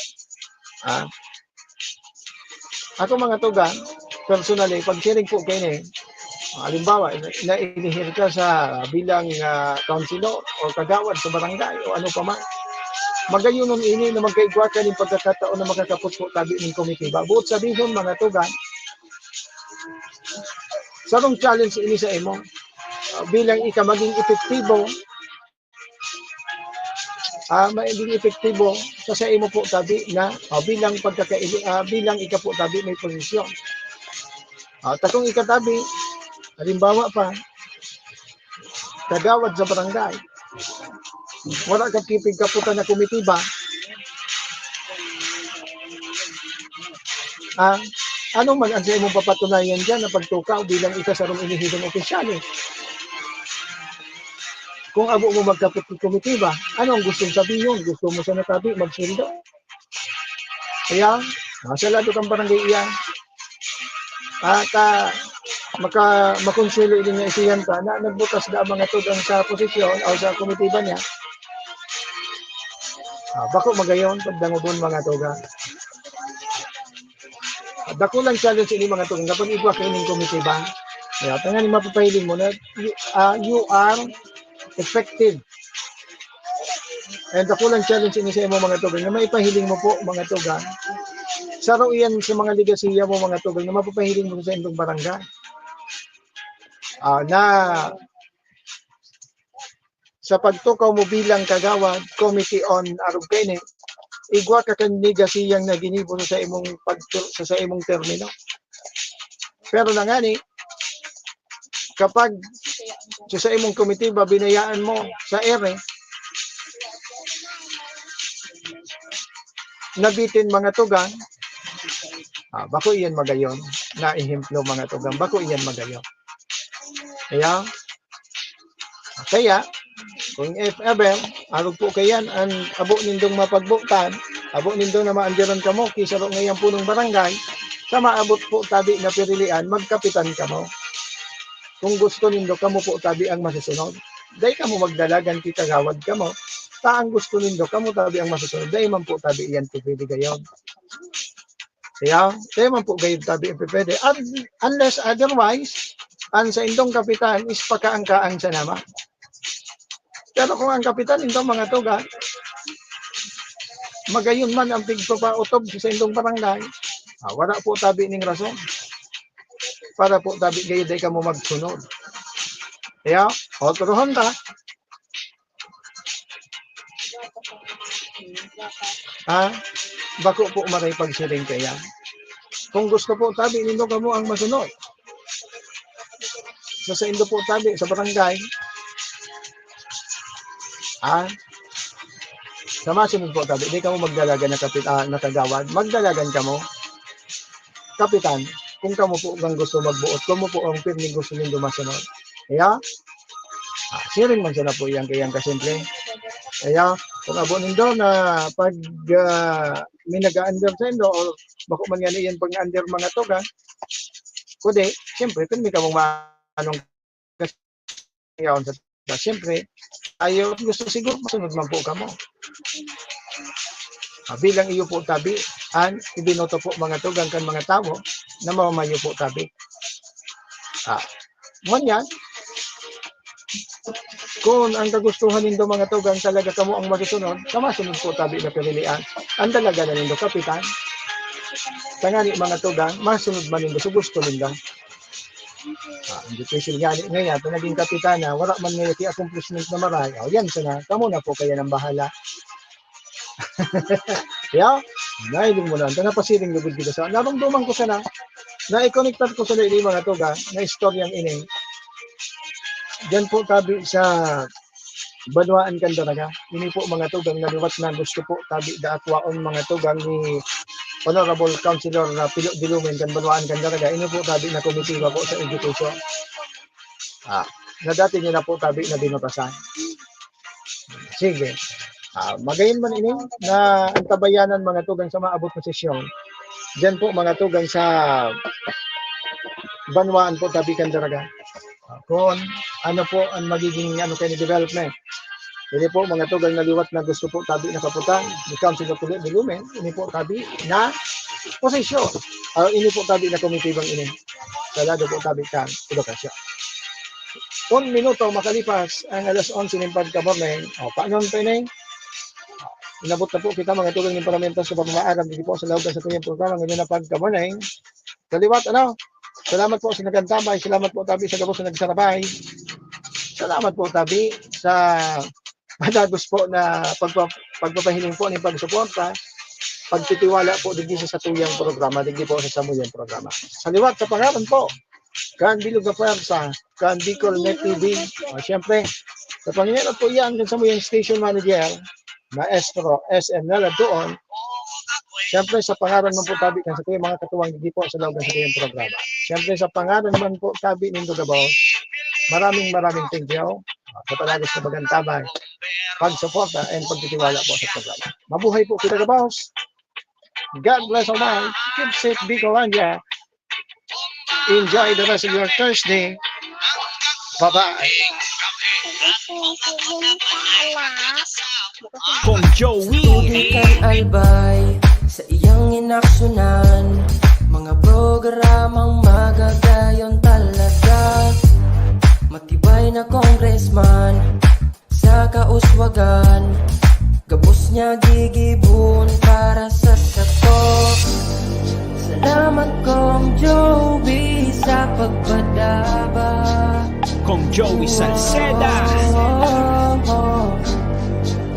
Ako mga tugang, personally, pag sharing po kayo ni, halimbawa, na inihir ka sa bilang councilor o kagawad sa barangay o ano pa man, magayon nun ini na magkaigwa ka ng pagkakataon na makakapot po tabi ng komitiba. Buot sabihin mga tugang, sarong challenge ini sa imo, bilang ika maging epektibo, maging epektibo sa imo po tabi na bilang bilang ika po tabi may posisyon. Takong ikatabi, halimbawa pa, kagawad sa barangay, wala kang kipig kaputan na komitiba, ano man ang sa imong papatunayan dyan na pagtukaw bilang isa sa rong inihidong opisyali? Kung abo mo magkapit ng komitiba, ano ang gustong sabihin? Gusto mo sa natabi, magsildo? Kaya, masalado kang barangay iyan. At makonsuelo din niya isiyan ta na nagbutas na mga tugang sa posisyon o sa komitiba niya. Bako magayon pagdangubon mga tugang. Dako lang challenge ini mga tugang kapag igwa kayo ng komitiba. Kaya tangan ni mapapahiling mo na you are effective. And dako lang challenge ini sa imo mga tugang na maipahiling mo po mga tugang. Saro iyan sa mga ligasiya mo mga tugang na mapapahiling mo sa inyong barangay. Na sa pagtukaw mo bilang kagawad, Committee on Arugpene, igwa ka kan ligasiyang na ginibo sa imong sa imong termino. Pero na nga ni, kapag sa imong komitiba binayaan mo sa ere, nabitin mga tugang, Bako iyan magayon na ehemplo mga tugang, bako iyan magayon. Kaya kung if ever arog po kayan ang abo nindong mapagbuktan, abo nindong na maandiran kamo kisaro ngayang punong barangay, sa maabot po tabi na pirilian, magkapitan kamo. Kung gusto nindo kamo po tabi ang masusunod, dahil kamo magdalagan kita gawad kamo, ang gusto nindo kamo tabi ang masusunod, dahil man po tabi iyan pipili gayon. Dahil man po gayon tabi pipili. Unless otherwise, ang sa indong kapitan is pakaangkaang sa nama. Pero kung ang kapitan indong mga tuga, magayon man ang pigpapautob sa indong barangay, wala po tabi ning rason. Para po tabi gayon dahil ka mo magsunod. Turuhon ta. Bako po maray pagsiring kaya. Kung gusto po tabi nindo kamo ang masunod. Sa indo po tabi sa barangay. Sa masunod po tabi, di ka mo magdalaga na na kagawad, magdalagan ka mo. Kapitan, kung kamo po ang gusto magbuot, kamo po ang pirming gusto nindo masunod. Siring man siya na po yan kayang kasimple. Kung abo nindo na pag may nag-under sa indo, o bako man yan iyan pag-under mga tuga, kundi, siyempre, kung may kamong anong kasayawan sa tuga, siyempre, ayaw gusto siguro masunod man po kamo. Bilang iyo po tabi, ibinoto po mga tugang kan mga tao na mamamayo po tabi. Yan, kung ang kagustuhan nindo mga tugang talaga kamo ang masusunod, kamasunod po tabi na pilihan. Ang dalaga na nindo kapitan. Tangani mga tugang, masunod man nindo sa gusto nindo. Hindi special ngayon, ito naging kapitana, wala man ngayon ti accomplishment na maray. Yan sana, kamo na po kaya ng bahala. Nailing mo na. Ito na pasiring lugod dito sa narumduman ko sana, na i-connectat ko sa ili mga tuga, na istoryang ini. Diyan po tabi sa Banwaan Candaraga. Ini po mga tugang naliwat na gusto po tabi da akwaon mga tugang ni Honorable Councilor Pilo Dilumen kan Banwaan Candaraga. Ini po tabi na komitiba po sa education. Na dati niya na po tabi na binotasan. Sige. Magayon man ini na ang tabayanan mga tugang sa maabot na sesyon. Diyan po mga tugang sa Banwaan po tabi Candaraga. Kung ano po ang magiging kayo development. Ini po mga tugang naliwat na gusto po tabi na kaputan ni Councilor Pilo Dilumen. Ini po tabi na posisyon. Ini po tabi na komitibang ini. Salado po tabi kan edukasyon. 1 minuto makalipas ang alas 11 ng pagkamorning. Paano pa ini? Inabot na po kita mga tugang ng parlamento sa pamamaaram dito po sa loob sa tuyang programa ngayon na pagkamorning. Kaliwat salamat po sa nagkantabay, salamat po tabi sa gabos na nagsarabay. Salamat po tabi sa madagos po na pagpapahiling po ng pagsuporta, pagtitiwala po digdi sa tuyang programa, digdi po sa samuyang programa. Saliwat sa pangalan po, Kan Bilog na Pwersa, Kan Bicol Net TV. Siyempre, sa Panginoon po yan, sa samuyang station manager, Maestro SM Nala doon. Siyempre, sa pangalan man po tabi kan sa tuyang mga katuwang digdi po sa loob ng sa tuyang programa. Siyempre, sa pangalan man po tabi nindo Davao, maraming thank you sa palagos na bagantabay, pagsuporta, and pagtitiwala po sa programa. Mabuhay po kita Dabaos. God bless all night. Keep safe, Bicolandia. Enjoy the rest of your Thursday. Bye-bye. Kong Joey. Tubig kang albay sa iyang inaksyonan, mga programang magagayon talaga. Matibay na congressman sa kauswagan, gabos niya gigibon para sa sato. Salamat Kong Joey sa pagpadaba. Kong Joey Salceda.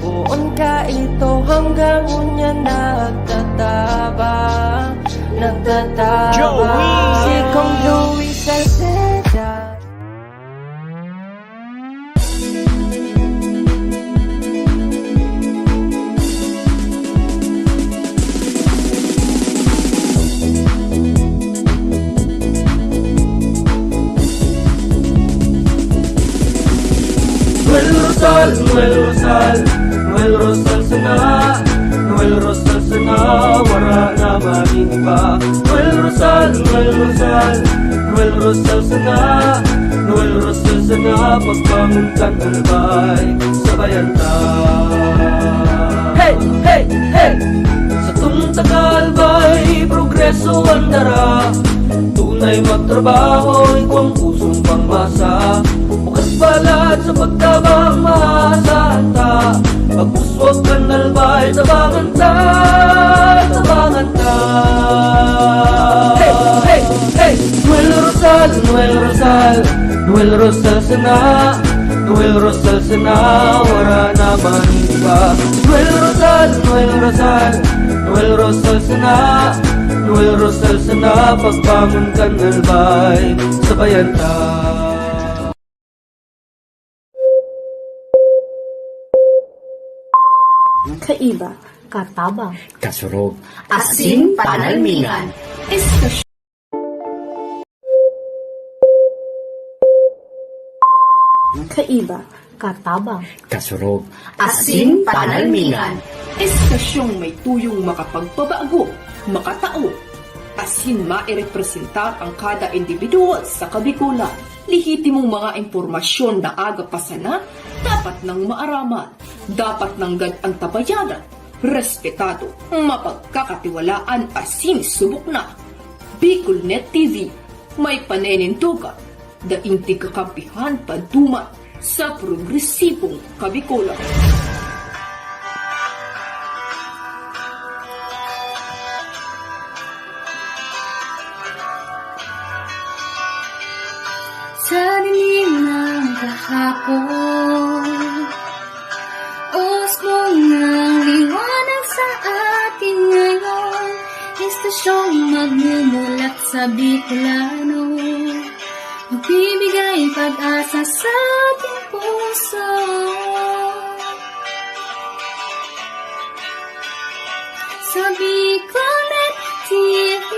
Buon ka ito hanggang unya nagtataba. Joey! Si Kong Joey Salceda. Noel Rosal, Noel Rosal sana, Noel Rosal sana, wala na maniba. Noel Rosal, Noel Rosal, Noel Rosal sana, Noel Rosal sana, pagbangon kan albay, sabayan ta. Hey, hey, hey! Sa tuntakalbay, progreso ang dara. Tunay magtrabaho, ikaw ang pusong pangmasa. Bukas palad sa pagtabang maasahan ta. Pagpuswag kan albay, tabangan ta, tabangan ta. Hey, hey, hey! Noel Rosal, Noel Rosal, Noel Rosal sana, Noel Rosal sana, wala na maniba. Noel Rosal, Noel Rosal, Noel Rosal sana, Noel Rosal sana, pagbangon kan albay, sabayan ta. Kaiba, katabang, Kasurog, asin panalmingan. Istasyon. Kaiba, katabang, Kasurog, asin panalmingan. Estasyong may tuyong makapagpabago, makatao, asin mairepresentar ang kada individual sa kabikulan. Lihitimong mga impormasyon na aga pa sana, dapat nang maaraman, dapat nang ang tabayanan, respetado, mapagkakatiwalaan asin subok na. Bicolnet TV, may panenintugan, daing kakampihan paduman sa progresibong kabikulan. Sa dilim ng kahapon, usbong ng liwanag sa atin ngayon. Estasyong magmumulat sa Bicolano, magbibigay pag-asa sa ating puso. Sa Bicolnet TV,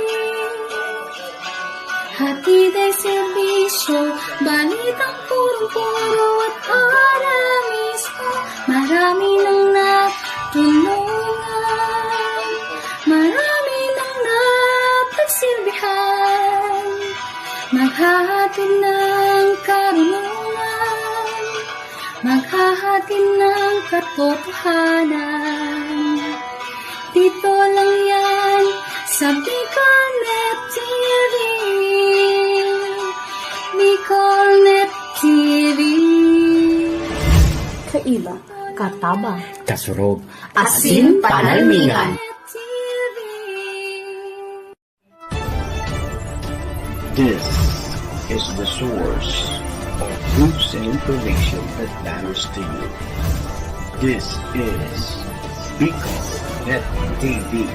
hatid ay serbisyo, balitang purong-puro at para mismo. Marami nang natulungan, marami nang napagsilbihan. Maghahatid ng karunungan, maghahatid ng katotohanan. Dito lang yan sa Bicolnet TV. Bicolnet TV. Kaiba, katabang, Kasurog, asin panalmingan. This is the source of news and information that matters to you. This is Bicolnet TV.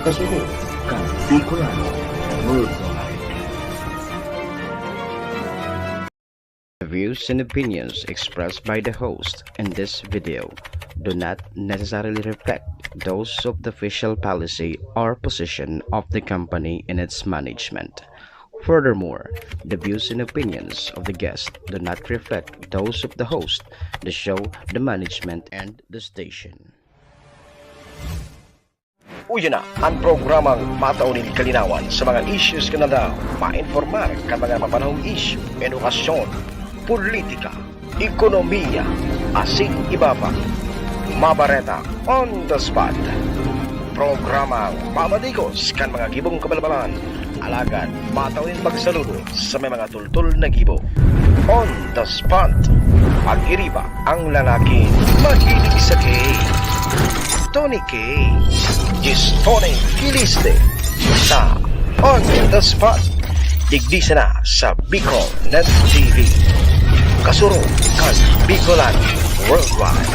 Kasurog, kan Bicolano worldwide. The views and opinions expressed by the host in this video do not necessarily reflect those of the official policy or position of the company and its management. Furthermore, the views and opinions of the guest do not reflect those of the host, the show, the management, and the station. Uyan na ang programang mataunin kalinawan sa mga issues ka na daw ma-informar ka mga mapanahong issue, edukasyon, politika, ekonomiya, asin iba pa. Mabareta on the spot. Programang mamadikos kan mga gibong kabalabalan, alagad mataunin pagsaludo sa may mga tultul na gibo. On the spot, pag-iriba ang lalaking mahilig sa kay Tony K. Gistone Kiliste sa On the Spot. Digdisa na sa Bicolnet TV. Kasurog kan Bicolano worldwide.